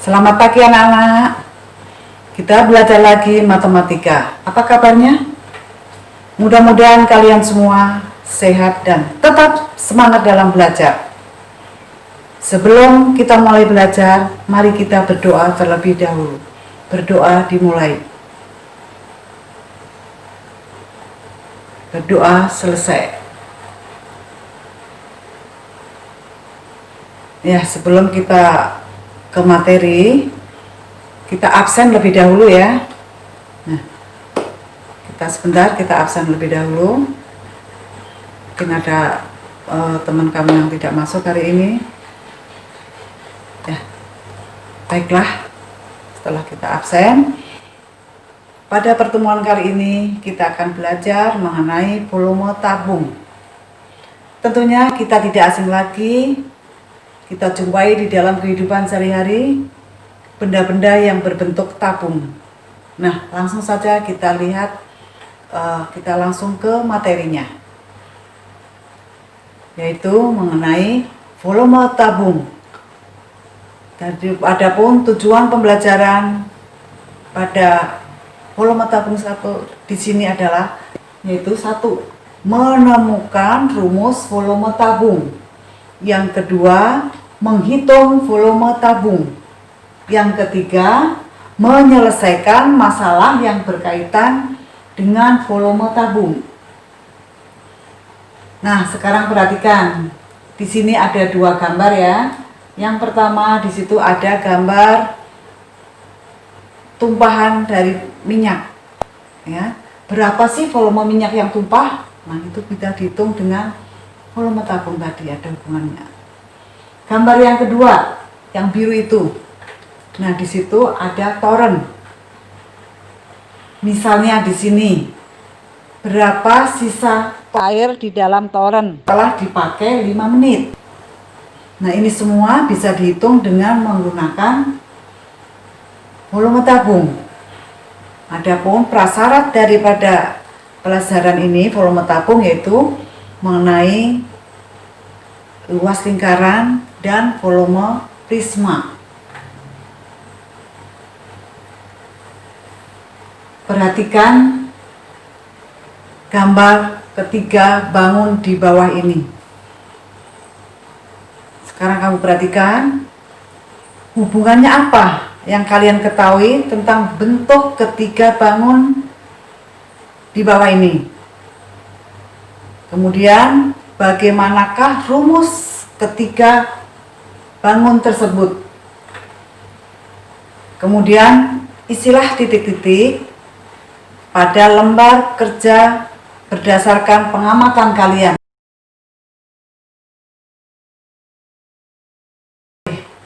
Selamat pagi anak-anak. Kita belajar lagi matematika. Apa kabarnya? Mudah-mudahan kalian semua sehat dan tetap semangat dalam belajar. Sebelum kita mulai belajar, mari kita berdoa terlebih dahulu. Berdoa dimulai. Berdoa selesai. Ya, sebelum kita ke materi, kita absen lebih dahulu ya. Nah, kita absen lebih dahulu. Mungkin ada teman kamu yang tidak masuk hari ini. Ya, baiklah. Setelah kita absen, pada pertemuan kali ini kita akan belajar mengenai volume tabung. Tentunya kita tidak asing lagi. Kita jumpai di dalam kehidupan sehari-hari benda-benda yang berbentuk tabung. Nah, langsung saja kita lihat, kita langsung ke materinya, yaitu mengenai volume tabung. Adapun tujuan pembelajaran pada volume tabung satu di sini adalah yaitu satu, menemukan rumus volume tabung. Yang kedua, menghitung volume tabung. Yang ketiga, menyelesaikan masalah yang berkaitan dengan volume tabung. Nah, sekarang perhatikan. Di sini ada dua gambar ya. Yang pertama, di situ ada gambar tumpahan dari minyak. Ya, berapa sih volume minyak yang tumpah? Nah, itu bisa dihitung dengan volume tabung tadi, ada hubungannya. Gambar yang kedua, yang biru itu. Nah, di situ ada toren. Misalnya di sini, berapa sisa air di dalam toren telah dipakai 5 menit. Nah, ini semua bisa dihitung dengan menggunakan volume tabung. Adapun prasyarat daripada pelajaran ini, volume tabung, yaitu mengenai luas lingkaran dan volume prisma. Perhatikan gambar ketiga bangun di bawah ini. Sekarang kamu perhatikan hubungannya apa yang kalian ketahui tentang bentuk ketiga bangun di bawah ini. Kemudian, bagaimanakah rumus ketiga bangun tersebut? Kemudian, isilah titik-titik pada lembar kerja berdasarkan pengamatan kalian.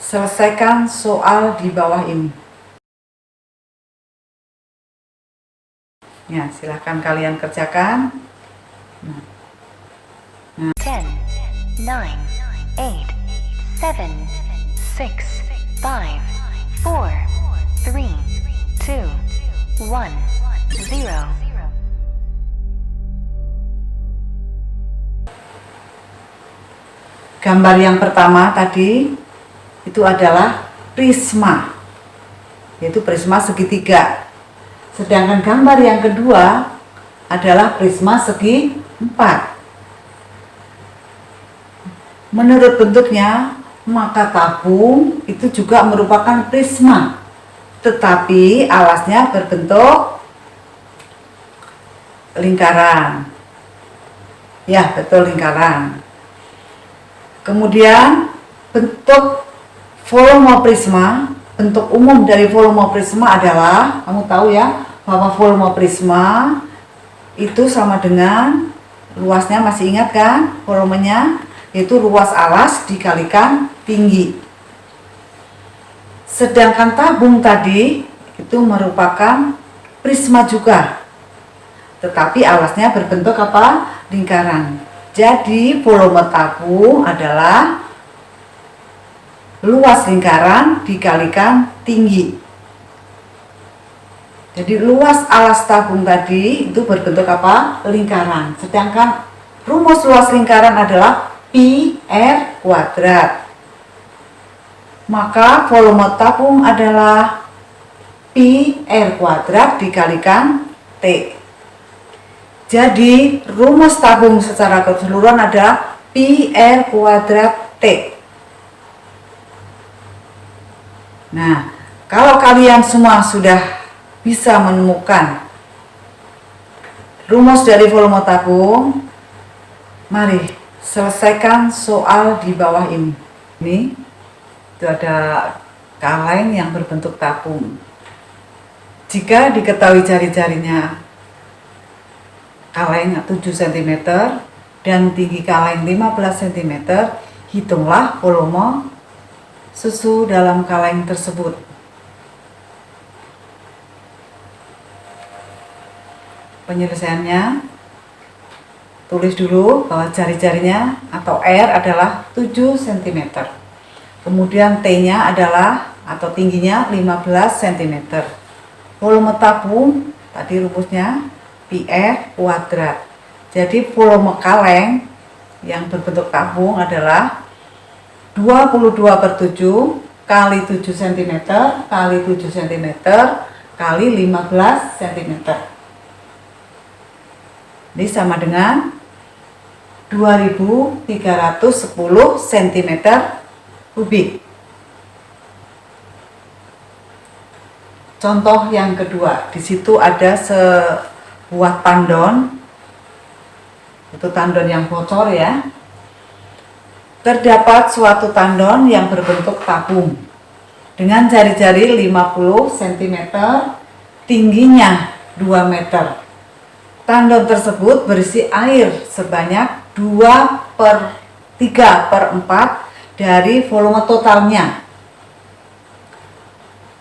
Selesaikan soal di bawah ini. Ya, silahkan kalian kerjakan. 10, 9, 8, 7, 6, 5, 4, 3, 2, 1, 0. Gambar yang pertama tadi itu adalah prisma, yaitu prisma segitiga. Sedangkan gambar yang kedua adalah prisma segi 4. Menurut bentuknya, maka tabung itu juga merupakan prisma, tetapi alasnya berbentuk lingkaran. Ya, betul, lingkaran. Kemudian bentuk volume prisma, bentuk umum dari volume prisma adalah, kamu tahu ya, bahwa volume prisma itu sama dengan luasnya, masih ingat kan volumenya? Yaitu luas alas dikalikan tinggi. Sedangkan tabung tadi itu merupakan prisma juga, tetapi alasnya berbentuk apa? Lingkaran. Jadi volume tabung adalah luas lingkaran dikalikan tinggi. Jadi luas alas tabung tadi itu berbentuk apa? Lingkaran. Sedangkan rumus luas lingkaran adalah pi r kuadrat. maka volume tabung adalah pi R kuadrat dikalikan T. Jadi rumus tabung secara keseluruhan ada pi R kuadrat T. Nah, kalau kalian semua sudah bisa menemukan rumus dari volume tabung, mari selesaikan soal di bawah ini. Ini itu ada kaleng yang berbentuk tabung. Jika diketahui jari-jarinya kaleng 7 cm dan tinggi kaleng 15 cm, hitunglah volume susu dalam kaleng tersebut. Penyelesaiannya, tulis dulu bahwa jari-jarinya atau R adalah 7 cm. Kemudian T-nya adalah atau tingginya 15 cm. Volume tabung tadi rumusnya pi R kuadrat. Jadi volume kaleng yang berbentuk tabung adalah 22/7 kali 7 cm kali 7 cm kali 15 cm. Ini sama dengan 2310 cm kubik. Contoh yang kedua, di situ ada sebuah tandon, itu tandon yang bocor ya. Terdapat suatu tandon yang berbentuk tabung dengan jari-jari 50 cm, tingginya 2 meter. Tandon tersebut berisi air sebanyak 2/3/4 dari volume totalnya.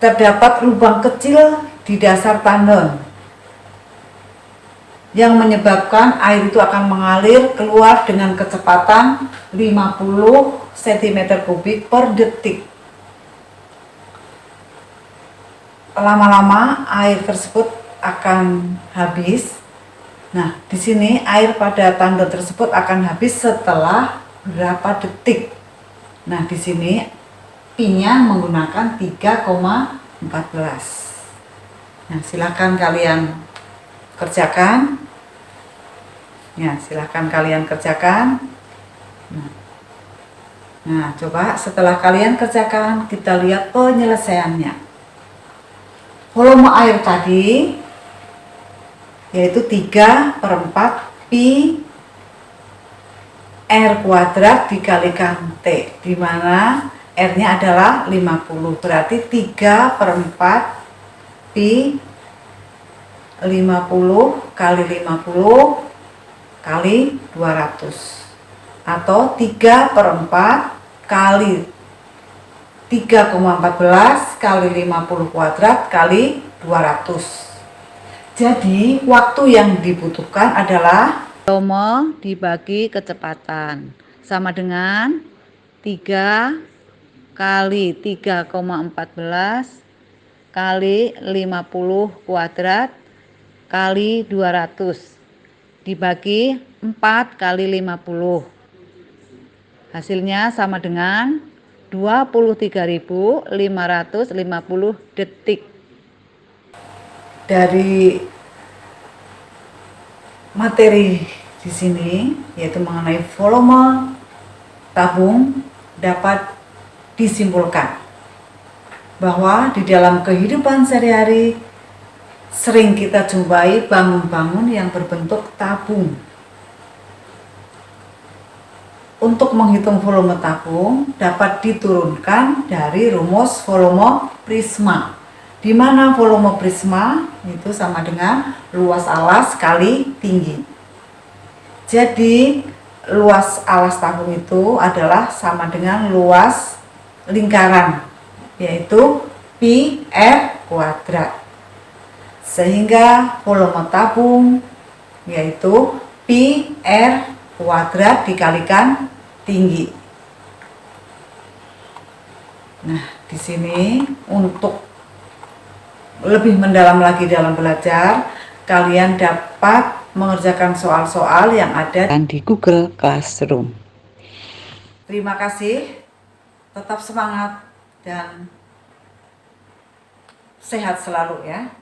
Terdapat lubang kecil di dasar tandon yang menyebabkan air itu akan mengalir keluar dengan kecepatan 50 cm kubik per detik. Lama-lama air tersebut akan habis. Nah, di sini air pada tandon tersebut akan habis setelah berapa detik. Nah, di sini pi-nya menggunakan 3,14. Nah, silakan kalian kerjakan. Ya, silakan kalian kerjakan. Nah, coba setelah kalian kerjakan, kita lihat penyelesaiannya. Volume air tadi yaitu 3/4 pi R kuadrat dikalikan T, di mana R-nya adalah 50, berarti 3/4 pi 50 kali 50 kali 200, atau 3/4 kali 3,14 kali 50 kuadrat kali 200. Jadi waktu yang dibutuhkan adalah volume dibagi kecepatan, sama dengan 3 kali 3,14 kali 50 kuadrat kali 200 dibagi 4 kali 50. Hasilnya sama dengan 23.550 detik. Dari materi di sini, yaitu mengenai volume tabung, dapat disimpulkan bahwa di dalam kehidupan sehari-hari sering kita jumpai bangun-bangun yang berbentuk tabung. Untuk menghitung volume tabung dapat diturunkan dari rumus volume prisma, di mana volume prisma itu sama dengan luas alas kali tinggi. Jadi luas alas tabung itu adalah sama dengan luas lingkaran, yaitu pi R kuadrat. Sehingga volume tabung yaitu pi R kuadrat dikalikan tinggi. Nah, di sini untuk lebih mendalam lagi dalam belajar, kalian dapat mengerjakan soal-soal yang ada di Google Classroom. Terima kasih, tetap semangat. dan sehat selalu ya.